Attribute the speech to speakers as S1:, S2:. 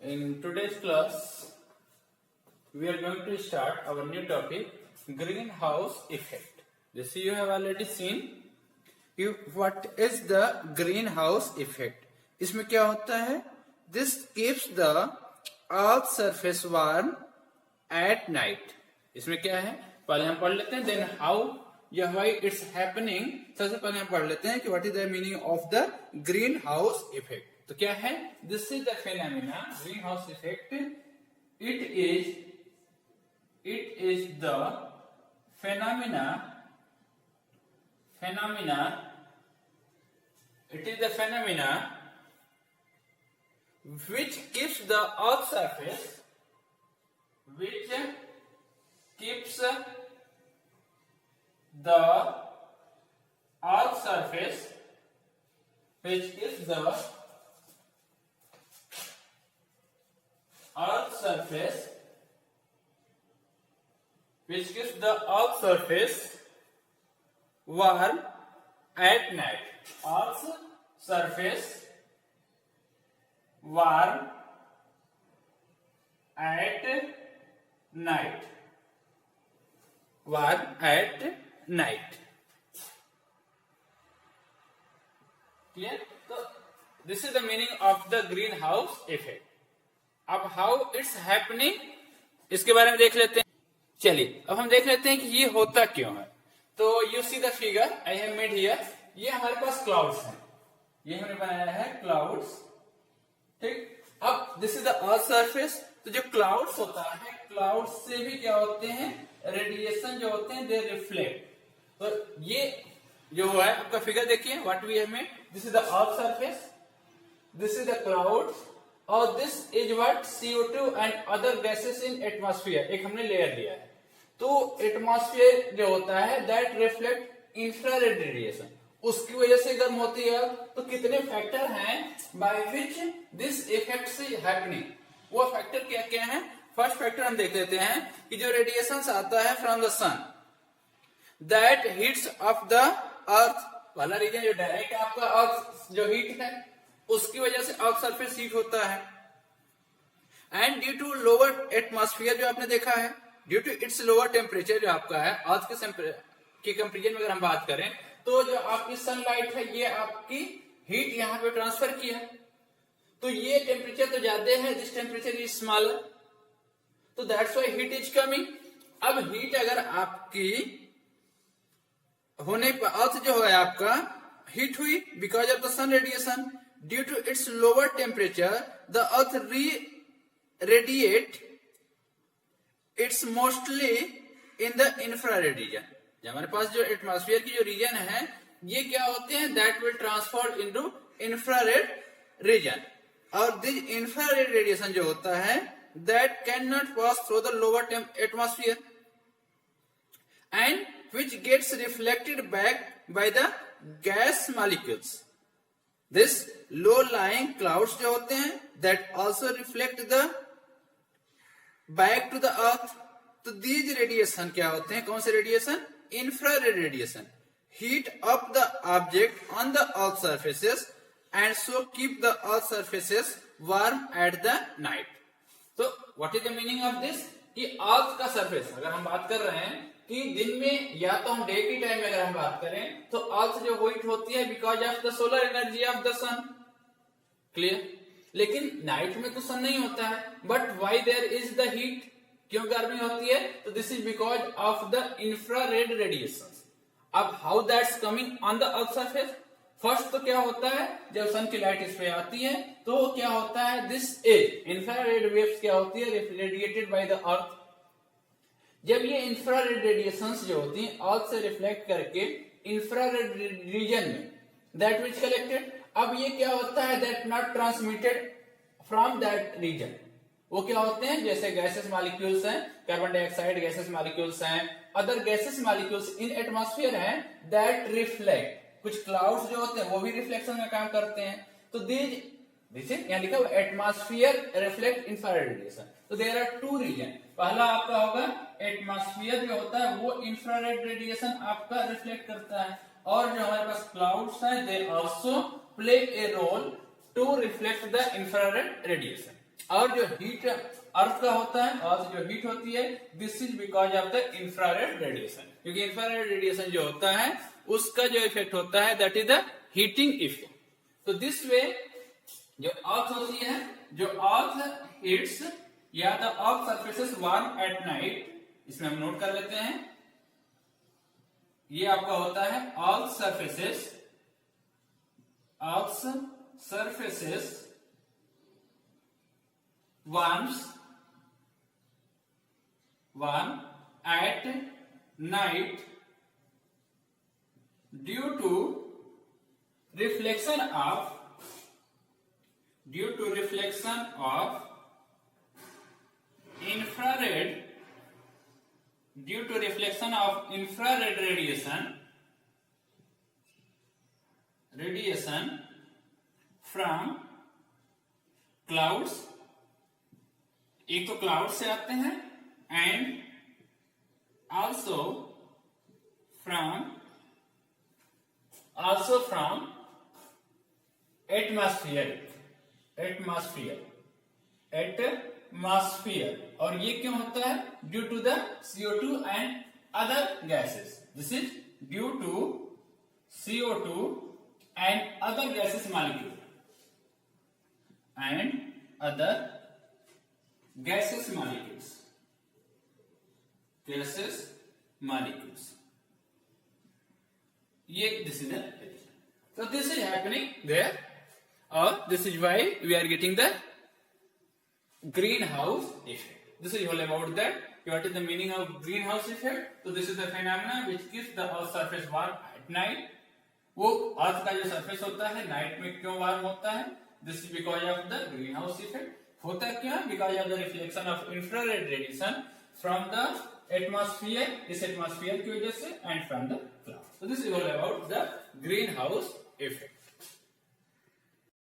S1: In today's class, we are going to start our new topic, greenhouse effect. This you have already seen. What is the greenhouse effect? इसमें क्या होता है? This keeps the earth's surface warm at night. इसमें क्या है? पहले हम पढ़ लेते हैं. Then how या why it's happening. सबसे पहले हम पढ़ लेते हैं कि what is the meaning of the greenhouse effect. तो क्या है? This is the phenomena, greenhouse effect. It is the phenomena. It is the phenomena which keeps the earth's surface. Which keeps the earth's surface. Which keeps the earth's surface. Which keeps the earth's surface warm at night. Earth's surface warm at night. Warm at night. Clear? So this is the meaning of the greenhouse effect. अब how it's happening इसके बारे में देख लेते हैं. चलिए अब हम देख लेते हैं कि ये होता क्यों है. तो you see the figure I have made here. ये हमारे पास क्लाउड्स हैं. ये हमने बनाया है क्लाउड्स. ठीक. अब this is the earth surface. तो जो क्लाउड्स होता है, क्लाउड्स से भी क्या होते हैं, रेडिएशन जो होते हैं दे रिफ्लेक्ट. तो ये जो है आपका फिगर देखिए, what we have made. This is the earth surface, this is the clouds और this is what CO2 and other gases in atmosphere. एक हमने लेयर दिया है. तो एटमॉस्फेयर जो होता है दैट रिफ्लेक्ट इंफ्रारेड रेडिएशन. उसकी वजह से गर्म होती है. तो कितने फैक्टर हैं by which this effect is happening. वो फैक्टर क्या क्या है. फर्स्ट फैक्टर हम देख लेते हैं कि जो रेडिएशन आता है from the sun that heats of the earth वाला रीजन, जो डायरेक्ट आपका अर्थ जो हीट है उसकी वजह से अर्थ सरफेस हीट होता है. And due to lower atmosphere जो आपने देखा है, due to its lower temperature जो आपका है अर्थ के कंपेरिजन में अगर हम बात करें तो जो आपकी सनलाइट है ये आपकी हीट यहाँ पे ट्रांसफर की है. तो ये टेम्परेचर तो ज्यादा है, दिस टेम्परेचर इज स्मॉलर. तो that's why heat is coming. अब हीट अगर आपकी होने पर अर्थ जो है आपका हीट हुई because of the sun radiation. Due to its lower temperature the earth radiate its mostly in the infrared region. हमारे पास जो एटमॉस्फेयर की जो रीजन है ये क्या होते हैं, that will transform into infrared reason. और दिस इंफ्रारेड रेडिएशन जो होता है that can not pass through the lower atmosphere and which gets reflected back by the gas molecules. This low-lying clouds जो होते हैं that also reflect the back to the earth. तो these radiation क्या होते हैं, कौन से radiation, infrared radiation, heat up the object on the earth surfaces and so keep the earth surfaces warm at the night. तो what is the meaning of this कि अर्थ का surface अगर हम बात कर रहे हैं कि दिन में या तो हम डे की टाइम में अगर हम बात करें तो अर्थ जो हीट होती है because of the solar energy of the sun. Clear. लेकिन नाइट में तो सन नहीं होता है. But why there is the heat, क्यों गर्मी होती है. तो this is because of the infrared radiation. अब how that's coming on the earth surface. First तो क्या होता है, जब सन की लाइट इस पे आती है तो क्या होता है, दिस इज इंफ्रारेड वेव्स क्या होती है, रेडिएटेड बाय द अर्थ. जब ये इंफ्रारेड रेडिएशंस जो होती हैं अर्थ से रिफ्लेक्ट करके इंफ्रारेड रीजन में दैट विच कलेक्टेड. अब ये क्या होता है, that not transmitted from that region. वो क्या होते हैं, जैसे गैसेस मॉलिक्यूल्स हैं, कार्बन डाइऑक्साइड गैसेस मॉलिक्यूल्स हैं, other gases molecules in atmosphere हैं दैट रिफ्लेक्ट. कुछ क्लाउड्स जो होते हैं वो भी रिफ्लेक्शन का काम करते हैं. तो दिस इज यहाँ लिखा हुआ एटमॉस्फेयर रिफ्लेक्ट इंफ्रारेड रेडिएशन. तो देयर आर टू रीजन. पहला आपका होगा एटमॉस्फेयर जो होता है वो इंफ्रारेड रेडिएशन आपका रिफ्लेक्ट करता है, और जो हमारे पास क्लाउड्स हैं they also play a role to reflect the infrared radiation. और जो हीट अर्थ का होता है, अर्थ जो हीट होती है, this is because of the infrared radiation, क्योंकि इंफ्रारेड रेडिएशन जो होता है उसका जो इफेक्ट होता है that is the heating effect. तो दिस वे जो अर्थ होती है, जो अर्थ हीट्स या the earth surfaces warm at night, इसमें हम नोट कर लेते हैं, ये आपका होता है अर्थ surfaces warms at night due to reflection of infrared radiation from clouds, एक तो क्लाउड से आते हैं, एंड आल्सो फ्रॉम एटमॉस्फियर, और ये क्यों होता है? Due to the CO2 and other gases. This is due to CO2 and other gases molecule gaseous molecules, ये this is the, so this is happening there, or this is why we are getting the greenhouse effect. This is all about that. What is the meaning of greenhouse effect? So this is the phenomena which keeps the earth surface warm at night. वो अर्थ का जो surface होता है night में क्यों warm होता है? This is because of the green house effect. होता है क्या? Because of the reflection of infrared radiation from the atmosphere, इस एटमॉस्फेयर की वजह से, and from the cloud. So this is all about the green house effect.